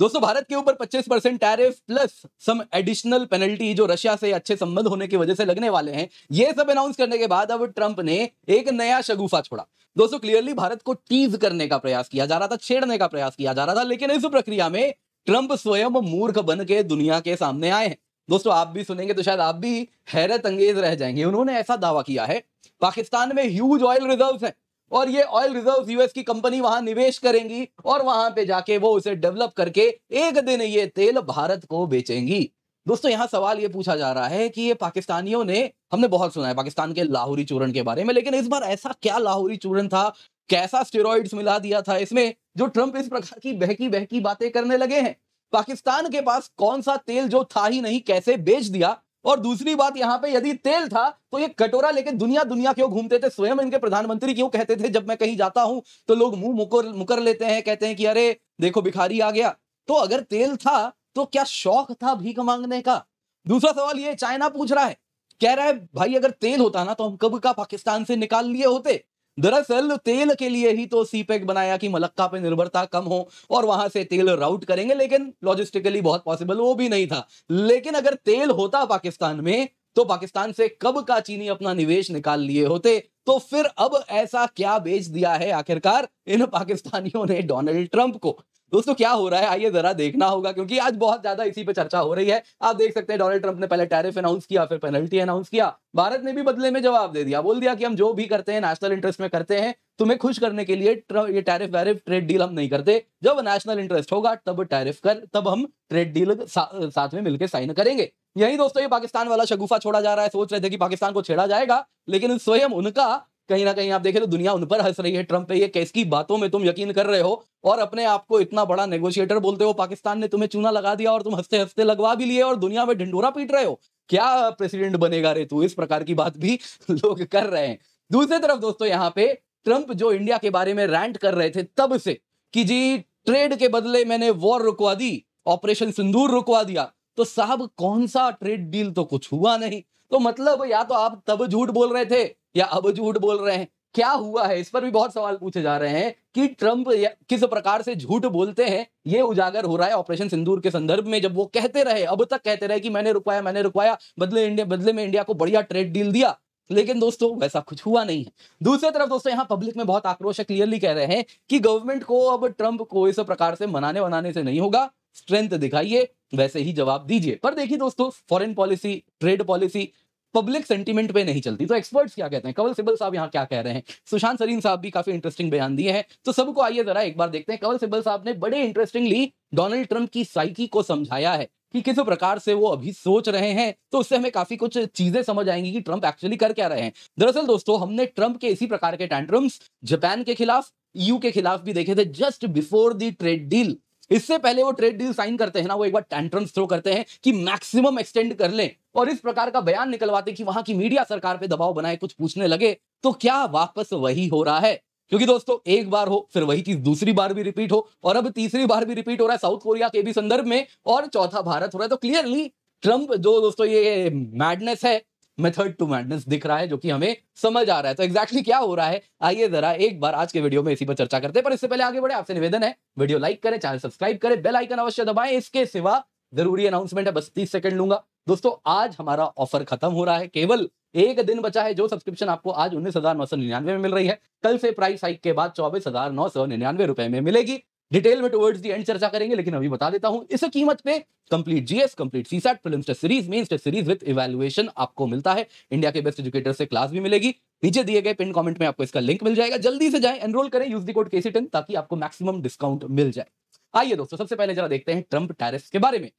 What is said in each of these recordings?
दोस्तों भारत के ऊपर 25% tariff plus some additional penalty जो रशिया से अच्छे संबंध होने की वजह से लगने वाले हैं, ये सब अनाउंस करने के बाद अब ट्रंप ने एक नया शगुफा छोड़ा। दोस्तों क्लियरली भारत को टीज करने का प्रयास किया जा रहा था, छेड़ने का प्रयास किया जा रहा था, लेकिन इस प्रक्रिया में ट्रंप स्वयं मूर्ख बन के दुनिया के सामने आए हैं। दोस्तों आप भी सुनेंगे तो शायद आप भी हैरत अंगेज रह जाएंगे। उन्होंने ऐसा दावा किया है पाकिस्तान में ह्यूज ऑयल रिजर्व्स हैं और ये ऑयल रिजर्व यूएस की कंपनी वहां निवेश करेंगी और वहां पे जाके वो उसे डेवलप करके एक दिन ये तेल भारत को बेचेंगी। दोस्तों यहां सवाल ये पूछा जा रहा है कि ये पाकिस्तानियों ने, हमने बहुत सुना है पाकिस्तान के लाहौरी चूर्ण के बारे में, लेकिन इस बार ऐसा क्या लाहौरी चूर्ण था, कैसा स्टेरॉइड्स मिला दिया था इसमें जो ट्रंप इस प्रकार की बहकी बहकी बातें करने लगे हैं। पाकिस्तान के पास कौन सा तेल जो था ही नहीं कैसे बेच दिया, और दूसरी बात यहां पे यदि तेल था तो ये कटोरा लेके दुनिया दुनिया क्यों घूमते थे, स्वयं इनके प्रधानमंत्री क्यों कहते थे जब मैं कहीं जाता हूं तो लोग मुंह मुकर लेते हैं, कहते हैं कि अरे देखो भिखारी आ गया। तो अगर तेल था तो क्या शौक था भीख मांगने का? दूसरा सवाल ये चाइना पूछ रहा है, कह रहा है भाई अगर तेल होता ना तो हम कब का पाकिस्तान से निकाल लिए होते। दरअसल तेल के लिए ही तो सीपेक बनाया कि मलक्का पे निर्भरता कम हो और वहां से तेल राउट करेंगे, लेकिन लॉजिस्टिकली बहुत पॉसिबल वो भी नहीं था। लेकिन अगर तेल होता पाकिस्तान में तो पाकिस्तान से कब का चीनी अपना निवेश निकाल लिए होते। तो फिर अब ऐसा क्या बेच दिया है आखिरकार इन पाकिस्तानियों ने डोनाल्ड ट्रंप को? दोस्तों क्या हो रहा है आइए जरा देखना होगा, क्योंकि आज बहुत ज्यादा इसी पे चर्चा हो रही है। आप देख सकते हैं डोनाल्ड ट्रंप ने पहले टैरिफ अनाउंस किया, फिर पेनल्टी अनाउंस किया। भारत ने भी बदले में जवाब दे दिया, बोल दिया कि हम जो भी करते हैं नेशनल इंटरेस्ट में करते हैं, तुम्हें खुश करने के लिए ये टैरिफ वैरिफ ट्रेड डील हम नहीं करते। जब नेशनल इंटरेस्ट होगा तब हम ट्रेड डील साथ में मिलकर साइन करेंगे। यही दोस्तों ये पाकिस्तान वाला शगुफा छोड़ा जा रहा है। सोच रहे थे कि पाकिस्तान को छेड़ा जाएगा, लेकिन स्वयं उनका कहीं ना कहीं आप देखें तो दुनिया उन पर हंस रही है। ट्रंप पे ये किसकी बातों में तुम यकीन कर रहे हो और अपने आप को इतना बड़ा नेगोशिएटर बोलते हो। पाकिस्तान ने तुम्हें चूना लगा दिया और तुम हंसते हंसते लगवा भी लिए और दुनिया में ढिंडोरा पीट रहे हो। क्या प्रेसिडेंट बनेगा रे तू? इस प्रकार की बात भी लोग कर रहे हैं। दूसरी तरफ दोस्तों यहाँ पे ट्रंप जो इंडिया के बारे में रैंट कर रहे थे तब से कि जी ट्रेड के बदले मैंने वॉर रुकवा दी, ऑपरेशन सिंदूर रुकवा दिया, तो साहब कौन सा ट्रेड डील, तो कुछ हुआ नहीं। तो मतलब या तो आप तब झूठ बोल रहे थे या अब झूठ बोल रहे हैं, क्या हुआ है? इस पर भी बहुत सवाल पूछे जा रहे हैं कि ट्रंप किस प्रकार से झूठ बोलते हैं। ये उजागर हो रहा है ऑपरेशन सिंदूर के संदर्भ में, जब वो कहते रहे, अब तक कहते रहे कि मैंने रुकवाया, बदले में इंडिया को बढ़िया ट्रेड डील दिया, लेकिन दोस्तों वैसा कुछ हुआ नहीं है। दूसरी तरफ दोस्तों यहाँ पब्लिक में बहुत आक्रोश है, क्लियरली कह रहे हैं कि गवर्नमेंट को अब ट्रंप को इस प्रकार से मनाने वनाने से नहीं होगा, स्ट्रेंथ दिखाइए, वैसे ही जवाब दीजिए। पर देखिए दोस्तों foreign policy, trade policy public sentiment पे नहीं चलती। तो एक्सपर्ट्स क्या कहते हैं, कंवल सिब्बल साहब यहाँ क्या कह रहे हैं, सुशांत सरीन साहब भी काफी इंटरेस्टिंग बयान दिए हैं। तो सबको आइए जरा एक बार देखते हैं। कंवल सिब्बल साहब ने बड़े इंटरेस्टिंगली डोनाल्ड ट्रंप की साइकी को समझाया है कि किस प्रकार से वो अभी सोच रहे हैं, तो उससे हमें काफी कुछ चीजें समझ आएंगी कि ट्रंप एक्चुअली कर क्या रहे हैं। दरअसल दोस्तों हमने ट्रंप के इसी प्रकार के टैंट्रम्स जापान के खिलाफ, ईयू के खिलाफ भी देखे थे just before the trade deal. इससे पहले वो ट्रेड डील साइन करते हैं ना, वो एक बार टैंट्रम्स थ्रो करते हैं कि मैक्सिमम एक्सटेंड कर लें और इस प्रकार का बयान निकलवाते कि वहां की मीडिया सरकार पे दबाव बनाए, कुछ पूछने लगे। तो क्या वापस वही हो रहा है? क्योंकि दोस्तों एक बार हो फिर वही चीज दूसरी बार भी रिपीट हो और अब तीसरी बार भी रिपीट हो रहा है साउथ कोरिया के भी संदर्भ में, और चौथा भारत हो रहा है। तो क्लियरली ट्रंप जो दोस्तों ये मैडनेस है, मेथड टू मैडनेस दिख रहा है, जो कि हमें समझ आ रहा है। तो एग्जैक्टली क्या हो रहा है आइए जरा एक बार आज के वीडियो में इसी पर चर्चा करते हैं। पर इससे पहले आगे बढ़े आपसे निवेदन है, वीडियो लाइक करें, चैनल सब्सक्राइब करें, बेल आइकन अवश्य दबाएं। इसके सिवा जरूरी अनाउंसमेंट है, बस 30 सेकंड लूंगा। दोस्तों आज हमारा ऑफर खत्म हो रहा है, केवल एक दिन बचा है। जो सब्सक्रिप्शन आपको आज 19,999 में मिल रही है, कल से प्राइस हाइक के बाद 24,999 रुपए में मिलेगी। डिटेल में टुवर्ड्स दी एंड चर्चा करेंगे, लेकिन अभी बता देता हूं इस कीमत पे complete GS, complete CSAT, prelims test series, mains test series with evaluation आपको मिलता है। इंडिया के बेस्ट एजुकेटर से क्लास भी मिलेगी। नीचे दिए गए पिन कमेंट में आपको इसका लिंक मिल जाएगा, जल्दी से जाएं, एनरोल करें, यूज द कोड KC10 ताकि आपको मैक्सिमम डिस्काउंट मिल जाए। आइए दोस्तों सबसे पहले जरा देखते हैं ट्रंप टैरिफ के बारे में।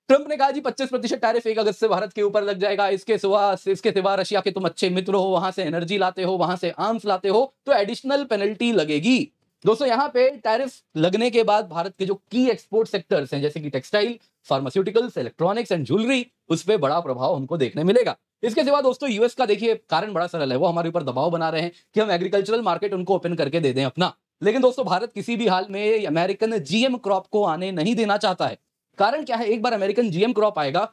ट्रंप ने कहा जी 25% टैरिफ 1 अगस्त से भारत के ऊपर लग जाएगा। इसके सिवा रशिया के तुम अच्छे मित्र हो, वहां से एनर्जी लाते हो, वहां से आर्म्स लाते हो, तो एडिशनल पेनल्टी लगेगी। दोस्तों यहाँ पे टैरिफ लगने के बाद भारत के जो की एक्सपोर्ट सेक्टर्स हैं जैसे कि textile, pharmaceuticals, electronics and jewellery, उस पर बड़ा प्रभाव हमको देखने मिलेगा। इसके सिवा दोस्तों यूएस का देखिए कारण बड़ा सरल है, वो हमारे ऊपर दबाव बना रहे हैं कि हम एग्रीकल्चरल मार्केट उनको ओपन करके दे दें अपना। लेकिन दोस्तों भारत किसी भी हाल में अमेरिकन जीएम क्रॉप को आने नहीं देना चाहता है। कारण क्या है, एक बार अमेरिकन जीएम क्रॉप आएगा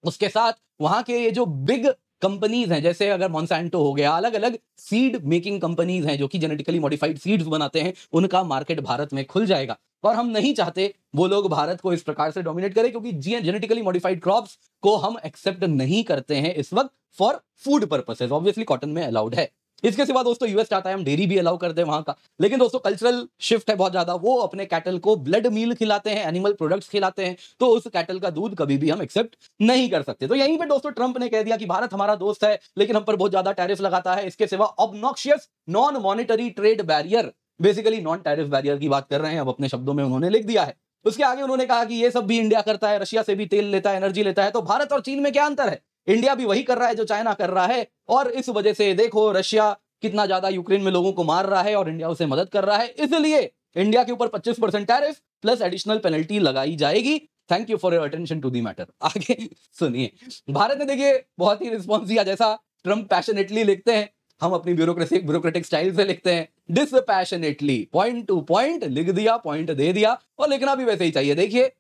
उसके साथ वहां के ये जो बिग कंपनीज हैं, जैसे अगर मॉन्सेंटो हो गया, अलग अलग सीड मेकिंग कंपनीज हैं जो कि जेनेटिकली मॉडिफाइड सीड्स बनाते हैं, उनका मार्केट भारत में खुल जाएगा। और हम नहीं चाहते वो लोग भारत को इस प्रकार से डोमिनेट करें, क्योंकि जेनेटिकली मॉडिफाइड क्रॉप्स को हम एक्सेप्ट नहीं करते हैं इस वक्त for food purposes. Obviously cotton में अलाउड है। इसके सिवा दोस्तों यूएस चाहता है हम डेयरी भी अलाउ कर दें वहां का, लेकिन दोस्तों कल्चरल शिफ्ट है बहुत ज्यादा। वो अपने कैटल को ब्लड मील खिलाते हैं, एनिमल प्रोडक्ट्स खिलाते हैं, तो उस कैटल का दूध कभी भी हम एक्सेप्ट नहीं कर सकते। तो यहीं पे दोस्तों ट्रंप ने कह दिया कि भारत हमारा दोस्त है लेकिन हम पर बहुत ज्यादा टैरिफ लगाता है। इसके सिवा obnoxious non monetary trade barrier, basically non tariff barrier की बात कर रहे हैं, अब अपने शब्दों में उन्होंने लिख दिया है। उसके आगे उन्होंने कहा कि ये सब भी इंडिया करता है, रशिया से भी तेल लेता है, एनर्जी लेता है, तो भारत और चीन में क्या अंतर है? इंडिया भी वही कर रहा है जो चाइना कर रहा है, और इस वजह से देखो रशिया कितना ज्यादा यूक्रेन में लोगों को मार रहा है और इंडिया उसे मदद कर रहा है, इसलिए इंडिया के ऊपर 25% टैरिफ प्लस एडिशनल पेनल्टी लगाई जाएगी। Thank you for your attention to the matter. आगे सुनिए, भारत ने देखिए बहुत ही रिस्पॉन्स दिया, जैसा ट्रंप पैशनेटली लिखते हैं, हम अपनी ब्यूरोक्रेटिक स्टाइल से लिखते हैं, डिसपैशनेटली, पॉइंट टू पॉइंट लिख दिया, पॉइंट दे दिया, और लिखना भी वैसे ही चाहिए। देखिए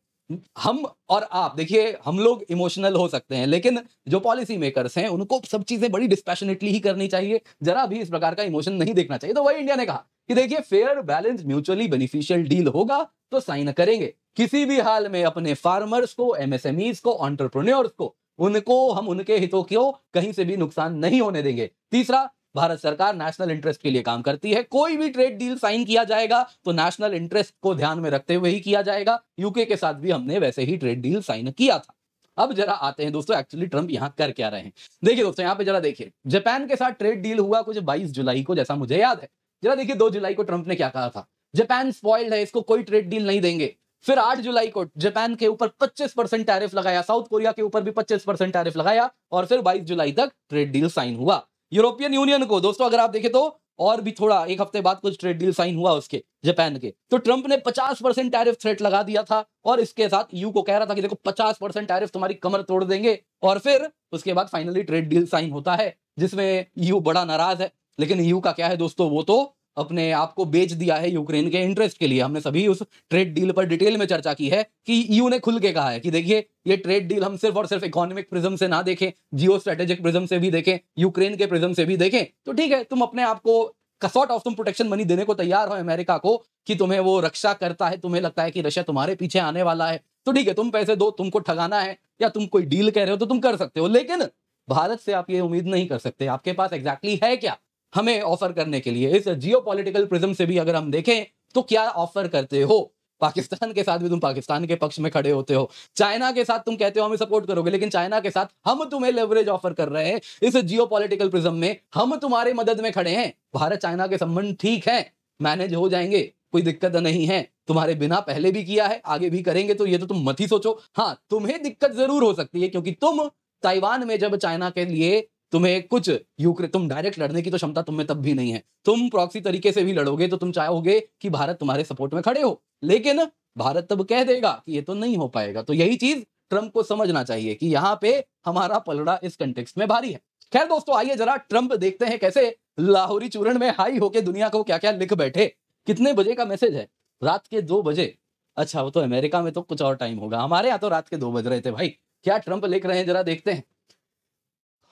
हम और आप, देखिए हम लोग इमोशनल हो सकते हैं, लेकिन जो पॉलिसी मेकर्स हैं उनको सब चीजें बड़ी डिस्पैशनेटली ही करनी चाहिए, जरा भी इस प्रकार का इमोशन नहीं देखना चाहिए। तो वही इंडिया ने कहा कि देखिए fair, balance, mutually beneficial deal होगा तो साइन करेंगे। किसी भी हाल में अपने फार्मर्स को, एमएसएमईज को, एंटरप्रेन्योर्स को, उनको हम उनके हितों को कहीं से भी नुकसान नहीं होने देंगे। तीसरा, भारत सरकार नेशनल इंटरेस्ट के लिए काम करती है। कोई भी ट्रेड डील साइन किया जाएगा तो नेशनल इंटरेस्ट को ध्यान में रखते हुए ही किया जाएगा। यूके के साथ भी हमने वैसे ही ट्रेड डील साइन किया था। अब जरा आते हैं दोस्तों एक्चुअली ट्रंप यहां कर क्या रहे हैं। देखिए दोस्तों यहां पे जरा देखिए, जापान के साथ ट्रेड डील हुआ कुछ 22 जुलाई को, जैसा मुझे याद है। जरा देखिए 2 जुलाई को ट्रंप ने क्या कहा था, जापान स्पॉइल्ड है, इसको कोई ट्रेड डील नहीं देंगे। फिर 8 जुलाई को जापान के ऊपर 25% टैरिफ लगाया, साउथ कोरिया के ऊपर भी 25% टैरिफ लगाया, और फिर 22 जुलाई तक ट्रेड डील साइन हुआ। यूरोपियन यूनियन को दोस्तों अगर आप देखें तो और भी थोड़ा एक हफ्ते बाद कुछ ट्रेड डील साइन हुआ उसके, जापान के, तो ट्रंप ने 50% टैरिफ थ्रेट लगा दिया था, और इसके साथ यू को कह रहा था कि देखो 50% टैरिफ तुम्हारी कमर तोड़ देंगे। और फिर उसके बाद फाइनली ट्रेड डील साइन होता है, जिसमें यू बड़ा नाराज है। लेकिन यू का क्या है दोस्तों, वो तो अपने आप को बेच दिया है यूक्रेन के इंटरेस्ट के लिए। हमने सभी उस ट्रेड डील पर डिटेल में चर्चा की है कि ईयू ने खुल के कहा है कि देखिए ये ट्रेड डील हम सिर्फ और सिर्फ इकोनॉमिक प्रिज्म से ना देखें, जियो स्ट्रेटेजिक प्रिज्म से भी देखें, यूक्रेन के प्रिज्म से भी देखें। तो ठीक है, तुम अपने आप को सॉर्ट ऑफ तुम प्रोटेक्शन मनी देने को तैयार हो अमेरिका को कि तुम्हें वो रक्षा करता है, तुम्हें लगता है कि रशिया तुम्हारे पीछे आने वाला है, तो ठीक है तुम पैसे दो, तुमको ठगाना है या तुम कोई डील कह रहे हो तो तुम कर सकते हो। लेकिन भारत से आप ये उम्मीद नहीं कर सकते। आपके पास एग्जैक्टली है क्या हमें ऑफर करने के लिए? इस जियोपॉलिटिकल प्रिज्म से भी अगर हम देखें तो क्या ऑफर करते हो? पाकिस्तान के साथ भी तुम पाकिस्तान के पक्ष में खड़े होते हो, चाइना के साथ तुम कहते हो हमें सपोर्ट करोगे, लेकिन चाइना के साथ हम तुम्हें लेवरेज ऑफर कर रहे हैं। इस जियोपॉलिटिकल प्रिज्म में हम तुम्हारे मदद में खड़े हैं। भारत चाइना के संबंध ठीक है, मैनेज हो जाएंगे, कोई दिक्कत नहीं है। तुम्हारे बिना पहले भी किया है, आगे भी करेंगे, तो ये तो तुम मत ही सोचो। हाँ, तुम्हें दिक्कत जरूर हो सकती है, क्योंकि तुम ताइवान में जब चाइना के लिए तुम्हें कुछ यूक्रेन, तुम डायरेक्ट लड़ने की तो क्षमता तुम में तब भी नहीं है, तुम प्रॉक्सी तरीके से भी लड़ोगे तो तुम चाहोगे कि भारत तुम्हारे सपोर्ट में खड़े हो, लेकिन भारत तब कह देगा कि ये तो नहीं हो पाएगा। तो यही चीज ट्रंप को समझना चाहिए कि यहां पे हमारा पलड़ा इस कंटेक्स्ट में भारी है। खैर दोस्तों आइए जरा ट्रंप देखते हैं कैसे लाहौरी चूर्ण में हाई होके दुनिया को क्या क्या लिख बैठे। कितने बजे का मैसेज है? रात के 2 बजे। अच्छा, वो तो अमेरिका में तो कुछ और टाइम होगा, हमारे यहाँ तो रात के 2 बज रहे थे भाई। क्या ट्रंप लिख रहे हैं जरा देखते हैं।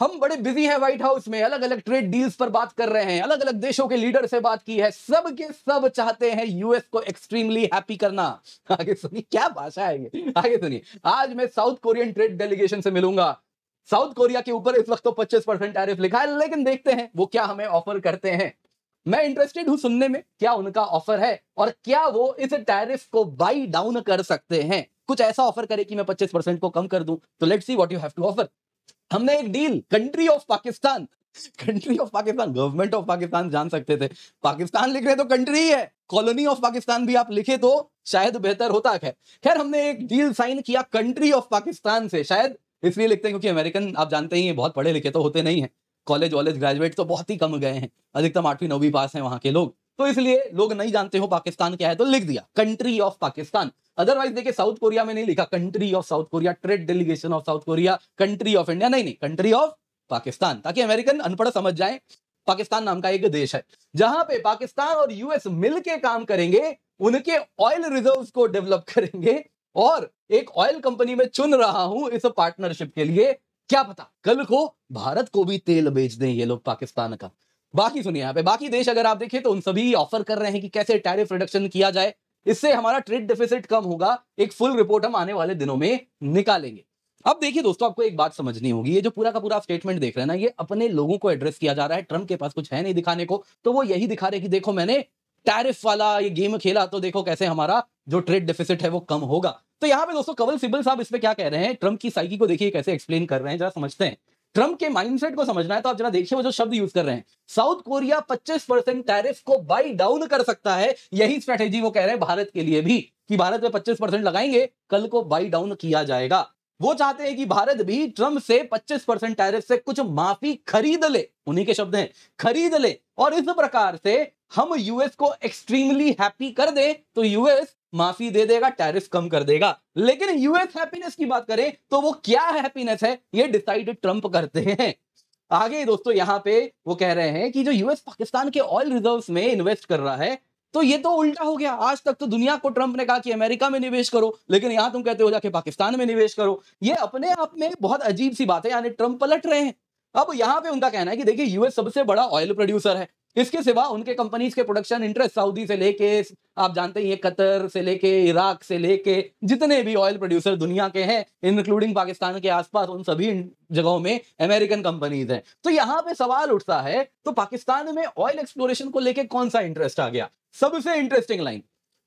हम बड़े बिजी हैं व्हाइट हाउस में, अलग अलग ट्रेड डील्स पर बात कर रहे हैं, अलग अलग देशों के लीडर से बात की है, सब के सब चाहते हैं यूएस को एक्सट्रीमली हैप्पी करना। आगे सुनिए क्या भाषा है ये, आगे सुनिए। आज मैं साउथ कोरियन ट्रेड डेलीगेशन से मिलूंगा। साउथ कोरिया के ऊपर इस वक्त तो 25% टैरिफ लिखा है, लेकिन देखते हैं वो क्या हमें ऑफर करते हैं। मैं इंटरेस्टेड हूं सुनने में क्या उनका ऑफर है और क्या वो इस टैरिफ को बाई डाउन कर सकते हैं। कुछ ऐसा ऑफर करे कि मैं 25% को कम कर दूं, तो let's see what you have to offer. हमने एक deal, country of Pakistan, country of Pakistan, government of Pakistan जान सकते थे, पाकिस्तान लिख रहे तो कंट्री है, कॉलोनी ऑफ पाकिस्तान भी आप लिखे तो शायद बेहतर होता। खैर हमने एक डील साइन किया कंट्री ऑफ पाकिस्तान से, शायद इसलिए लिखते हैं क्योंकि अमेरिकन आप जानते ही हैं बहुत पढ़े लिखे तो होते नहीं है, कॉलेज वॉलेज ग्रेजुएट तो बहुत ही कम गए हैं, अधिकतम 8वीं 9वीं पास हैं वहां के लोग, तो इसलिए लोग नहीं जानते हो पाकिस्तान क्या है तो लिख दिया कंट्री ऑफ पाकिस्तान। अदरवाइज देखिए साउथ कोरिया में नहीं लिखा country of south Korea, trade delegation of south Korea, country of India, नहीं, कंट्री ऑफ पाकिस्तान, ताकि अमेरिकन अनपढ़ समझ जाए पाकिस्तान नाम का एक देश है जहां पे पाकिस्तान और यूएस मिलके काम करेंगे, उनके ऑयल रिजर्व्स को डेवलप करेंगे, और एक ऑयल कंपनी में चुन रहा हूं इस पार्टनरशिप के लिए क्या पता कल को भारत को भी तेल बेच दें ये लोग पाकिस्तान का। बाकी सुनिए यहाँ पे बाकी देश अगर आप देखें तो उन सभी ऑफर कर रहे हैं कि कैसे टैरिफ रिडक्शन किया जाए, इससे हमारा ट्रेड डेफिसिट कम होगा। एक फुल रिपोर्ट हम आने वाले दिनों में निकालेंगे। अब देखिए दोस्तों, आपको एक बात समझनी होगी, ये जो पूरा का पूरा स्टेटमेंट देख रहे हैं ना, ये अपने लोगों को एड्रेस किया जा रहा है। ट्रम्प के पास कुछ है नहीं दिखाने को, तो वो यही दिखा रहे कि देखो मैंने टैरिफ वाला ये गेम खेला, तो देखो कैसे हमारा जो ट्रेड डेफिसिट है वो कम होगा। तो यहाँ पे दोस्तों कवल सिब्बल साहब इस पे क्या कह रहे हैं, ट्रम्प की साइकी को देखिए कैसे एक्सप्लेन कर रहे हैं, जरा समझते हैं। ट्रम्प के माइंडसेट को समझना है तो आप जरा देखिए वो जो शब्द यूज कर रहे हैं, साउथ कोरिया 25% टैरिफ को बाई डाउन कर सकता है। यही स्ट्रेटेजी वो कह रहे हैं भारत के लिए भी, कि भारत में 25% लगाएंगे, कल को बाई डाउन किया जाएगा। वो चाहते हैं कि भारत भी ट्रम्प से 25% टैरिफ से कुछ माफी खरीद ले, उन्हीं के शब्द हैं, खरीद ले, और इस प्रकार से हम यूएस को एक्सट्रीमली हैप्पी कर दें तो यूएस माफी दे देगा, टैरिफ कम कर देगा। लेकिन यूएस हैप्पीनेस की बात करें तो वो क्या हैप्पीनेस है, ये डिसाइड ट्रम्प करते हैं। आगे दोस्तों यहां पे वो कह रहे हैं कि जो यूएस पाकिस्तान के ऑयल रिजर्व्स में इन्वेस्ट कर रहा है, तो ये तो उल्टा हो गया। आज तक तो दुनिया को ट्रम्प ने कहा कि अमेरिका में निवेश करो, लेकिन यहां तुम कहते हो जाके पाकिस्तान में निवेश करो। ये अपने आप में बहुत अजीब सी बात है, यानी ट्रम्प पलट रहे हैं। अब यहां पे उनका कहना है कि देखिए यूएस सबसे बड़ा ऑयल प्रोड्यूसर है, इसके सिवा उनके कंपनीज के प्रोडक्शन इंटरेस्ट सऊदी से लेके, आप जानते हैं ये कतर से लेके, इराक से लेके, जितने भी ऑयल प्रोड्यूसर दुनिया के हैं इंक्लूडिंग पाकिस्तान के आसपास, उन सभी जगहों में अमेरिकन कंपनीज हैं। तो यहां पे सवाल उठता है, तो पाकिस्तान में ऑयल एक्सप्लोरेशन को लेके कौन सा इंटरेस्ट आ गया? सबसे इंटरेस्टिंग लाइन,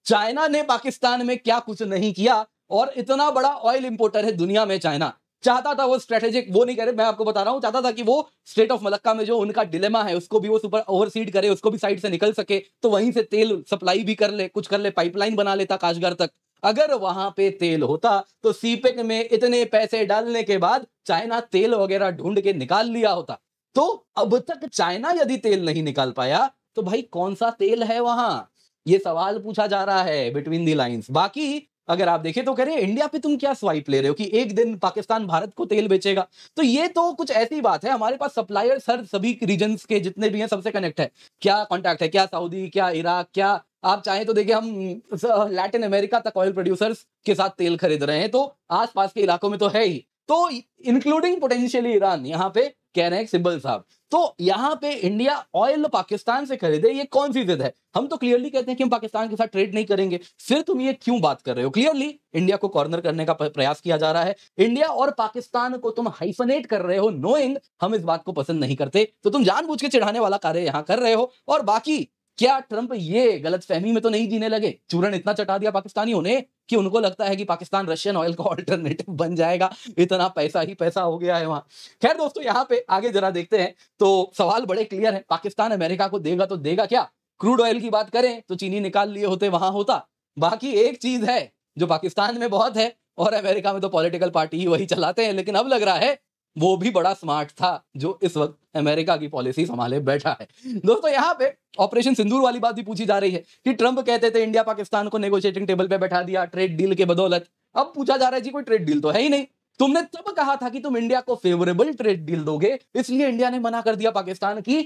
चाइना ने पाकिस्तान में क्या कुछ नहीं किया, और इतना बड़ा ऑयल इंपोर्टर है दुनिया में चाइना। चाहता था वो स्ट्रेटेजिक, वो नहीं करे, मैं आपको बता रहा हूं, चाहता था कि वो स्टेट ऑफ मलक्का में जो उनका डिलेमा है उसको भी वो सुपर ओवरसीड करे, उसको भी साइड से निकल सके, तो वहीं से तेल सप्लाई भी कर ले, कुछ कर ले, पाइपलाइन बना लेता काशगर तक। अगर वहां पे तेल होता तो सीपेक में इतने पैसे डालने के बाद चाइना तेल वगैरह ढूंढ के निकाल लिया होता। तो अब तक चाइना यदि तेल नहीं निकाल पाया तो भाई कौन सा तेल है वहां, ये सवाल पूछा जा रहा है बिटवीन दी लाइंस। बाकी अगर आप देखें तो कह रहे हैं इंडिया पे तुम क्या स्वाइप ले रहे हो कि एक दिन पाकिस्तान भारत को तेल बेचेगा, तो ये तो कुछ ऐसी बात है, हमारे पास सप्लायर्स हर सभी रीजन्स के जितने भी हैं सबसे कनेक्ट है। क्या कॉन्टैक्ट है, क्या सऊदी, क्या इराक, क्या आप चाहें तो देखिए हम लैटिन अमेरिका तक ऑयल प्रोड्यूसर्स के साथ तेल खरीद रहे हैं, तो आसपास के इलाकों में तो है ही, तो इंक्लूडिंग पोटेंशियली ईरान, यहां पे कह रहे हैं सिब्बल साहब। तो यहां पे इंडिया ऑयल पाकिस्तान से खरीदे, ये कौन सी जिद है? हम तो क्लियरली कहते हैं कि हम पाकिस्तान के साथ ट्रेड नहीं करेंगे, फिर तुम ये क्यों बात कर रहे हो? क्लियरली इंडिया को कॉर्नर करने का प्रयास किया जा रहा है। इंडिया और पाकिस्तान को तुम हाइफनेट कर रहे हो, नोइंग हम इस बात को पसंद नहीं करते, तो तुम जानबूझ के चिढ़ाने वाला कार्य यहां कर रहे हो। और बाकी क्या ट्रंप ये गलतफहमी में तो नहीं जीने लगे? चूरन इतना चटा दिया पाकिस्तानियों ने कि उनको लगता है कि पाकिस्तान रशियन ऑयल का ऑल्टरनेटिव बन जाएगा, इतना पैसा ही पैसा हो गया है वहां। खैर दोस्तों, यहां पे आगे जरा देखते हैं, तो सवाल बड़े क्लियर है, पाकिस्तान अमेरिका को देगा तो देगा क्या? क्रूड ऑयल की बात करें तो चीनी निकाल लिए होते, वहां होता। बाकी एक चीज है जो पाकिस्तान में बहुत है और अमेरिका में तो पॉलिटिकल पार्टी ही वही चलाते हैं, लेकिन अब लग रहा है वो भी बड़ा स्मार्ट था जो इस वक्त अमेरिका की पॉलिसी संभाले बैठा है। दोस्तों यहां पे ऑपरेशन सिंदूर वाली बात भी पूछी जा रही है कि ट्रंप कहते थे इंडिया पाकिस्तान को नेगोशिएटिंग टेबल पे बैठा दिया ट्रेड डील के बदौलत। अब पूछा जा रहा है जी कोई ट्रेड डील तो है ही नहीं, तुमने तब कहा था कि तुम इंडिया को फेवरेबल ट्रेड डील दोगे, इसलिए इंडिया ने मना कर दिया पाकिस्तान की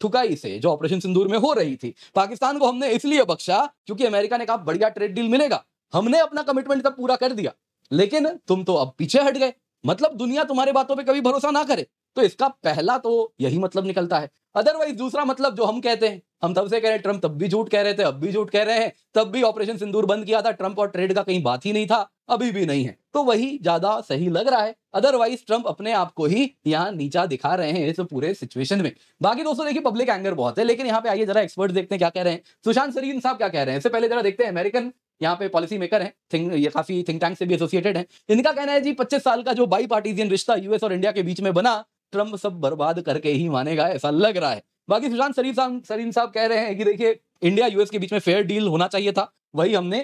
ठुकाई से जो ऑपरेशन सिंदूर में हो रही थी। पाकिस्तान को हमने इसलिए बख्शा क्योंकि अमेरिका ने कहा बढ़िया ट्रेड डील मिलेगा, हमने अपना कमिटमेंट तब पूरा कर दिया, लेकिन तुम तो अब पीछे हट गए। मतलब दुनिया तुम्हारे बातों पे कभी भरोसा ना करे, तो इसका पहला तो यही मतलब निकलता है। अदरवाइज दूसरा मतलब जो हम कहते हैं, हम तब से कह रहे हैं, ट्रंप तब भी झूठ कह रहे थे, अब भी झूठ कह रहे हैं, तब भी ऑपरेशन सिंदूर बंद किया था, ट्रंप और ट्रेड का कहीं बात ही नहीं था, अभी भी नहीं है, तो वही ज्यादा सही लग रहा है। अदरवाइज ट्रंप अपने आप को ही यहाँ नीचा दिखा रहे हैं इस पूरे सिचुएशन में। बाकी दोस्तों देखिए पब्लिक एंगर बहुत है, लेकिन यहाँ पे आइए जरा एक्सपर्ट देखते हैं क्या कह रहे हैं। सुशांत सरीन साहब क्या कह रहे हैं, इससे पहले जरा देखते हैं अमेरिकन यहाँ पे पॉलिसी मेकर हैं, ये काफी थिंक टैंक से भी एसोसिएटेड हैं। इनका कहना है जी 25 साल का जो बाई पार्टीजन रिश्ता यूएस और इंडिया के बीच में बना, ट्रंप सब बर्बाद करके ही मानेगा, ऐसा लग रहा है। बाकी सुशांत सरीन साहब कह रहे हैं कि देखिए इंडिया यूएस के बीच में फेयर डील होना चाहिए था, वही हमने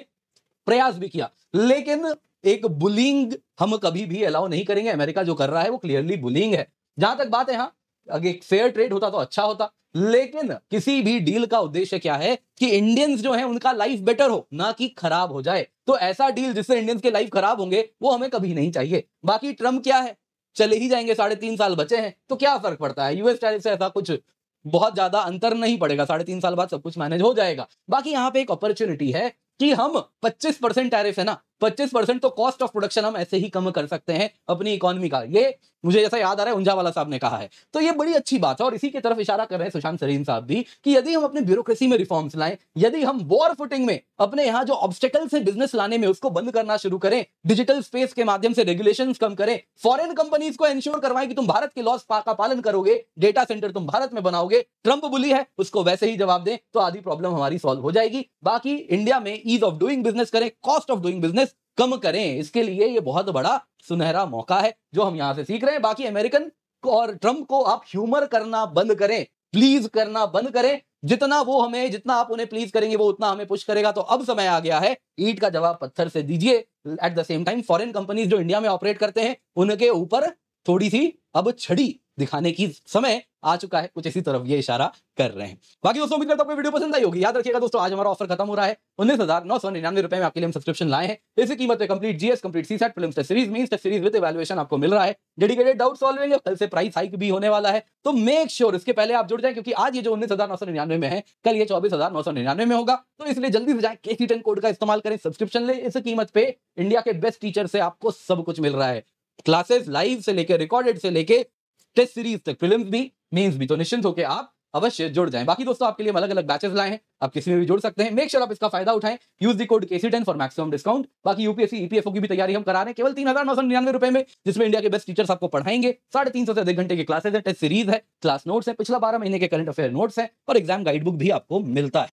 प्रयास भी किया, लेकिन एक बुलिंग हम कभी भी अलाउ नहीं करेंगे। अमेरिका जो कर रहा है वो क्लियरली बुलिंग है। जहां तक बात है, हाँ अगर एक फेयर ट्रेड होता तो अच्छा होता, लेकिन किसी भी डील का उद्देश्य क्या है कि इंडियंस जो है उनका लाइफ बेटर हो, ना कि खराब हो जाए। तो ऐसा डील जिससे इंडियंस के लाइफ खराब होंगे वो हमें कभी नहीं चाहिए। बाकी ट्रंप क्या है, चले ही जाएंगे, 3.5 साल बचे हैं, तो क्या फर्क पड़ता है, यूएस टैरिफ से ऐसा कुछ बहुत ज्यादा अंतर नहीं पड़ेगा, 3.5 साल बाद सब कुछ मैनेज हो जाएगा। बाकी यहाँ पे एक अपॉर्चुनिटी है कि हम 25% टैरिफ है ना, 25% तो कॉस्ट ऑफ प्रोडक्शन हम ऐसे ही कम कर सकते हैं अपनी इकोनॉमी का। ये मुझे जैसा याद आ रहा है उंझावाला साहब ने कहा है। तो ये बड़ी अच्छी बात है और इसी की तरफ इशारा कर रहे हैं सुशांत सरीन साहब भी कि यदि हम अपने ब्यूरोक्रेसी में रिफॉर्म्स लाएं, यदि हम वॉर फुटिंग में अपने यहां जो ऑब्स्टेकल्स है बिजनेस लाने में उसको बंद करना शुरू करें, डिजिटल स्पेस के माध्यम से रेगुलेशंस कम करें, फॉरेन कंपनीज को एंश्योर करवाएं कि तुम भारत के लॉस का पालन करोगे, डेटा सेंटर तुम भारत में बनाओगे, ट्रंप बुली है उसको वैसे ही जवाब दें, तो आधी प्रॉब्लम हमारी सॉल्व हो जाएगी। बाकी इंडिया में ईज ऑफ डूइंग बिजनेस करें, कॉस्ट ऑफ डूइंग बिजनेस कम करें। इसके लिए ये बहुत बड़ा सुनहरा मौका है जो हम यहां से सीख रहे हैं। बाकी अमेरिकन और ट्रंप को आप ह्यूमर करना बंद करें, प्लीज करना बंद करें। जितना आप उन्हें प्लीज करेंगे वो उतना हमें पुश करेगा। तो अब समय आ गया है, ईंट का जवाब पत्थर से दीजिए। At the same time foreign companies जो इंडिया में ऑपरेट करते हैं उनके ऊपर थोड़ी सी अब छड़ी दिखाने की समय आ चुका है, कुछ इसी तरफ ये इशारा कर रहे हैं। बाकी दोस्तों उम्मीद करता हूं आपको वीडियो पसंद आई होगी। याद रखिएगा दोस्तों आज हमारा ऑफर खत्म हो रहा है। 19,999 रुपए में आपके लिए हम सब्सक्रिप्शन लाए हैं। इसी कीमत पे complete GS, complete CSAT, prelims test series, mains test series with evaluation आपको मिल रहा है। डेडिकेटेड डाउट सॉल्विंग, कल से प्राइस हाइक भी होने वाला है, तो मेक श्योर इसके पहले आप जुड़ जाएं, क्योंकि आज ये जो 19,999 में है कल ये 24,999 में होगा। तो इसलिए जल्दी से जाएं, KC10 कोड का इस्तेमाल करें, सब्सक्रिप्शन ले। इस कीमत पे इंडिया के बेस्ट टीचर से आपको सब कुछ मिल रहा है, क्लासेस लाइव से लेकर रिकॉर्डेड से लेके टेस्ट सीरीज तक, प्रीलिम्स भी मेंस भी। तो निश्चिंत होकर आप अवश्य जुड़ जाएं। बाकी दोस्तों आपके लिए हम अलग अलग बैचेस लाए हैं, आप किसी में भी जुड़ सकते हैं। मेक श्योर आप इसका फायदा उठाएं, use the code KC10 for maximum discount. बाकी यूपीएससी EPFO की भी तैयारी हम करा रहे हैं केवल 3,999 रुपए में, जिसमें इंडिया के बेस्ट टीचर्स आपको पढ़ाएंगे। 350 से अधिक घंटे की क्लासेस है, टेस्ट सीरीज है, क्लास नोट्स है, पिछला 12 महीने के करंट अफेयर नोट्स है और एग्जाम गाइड बुक भी आपको मिलता है।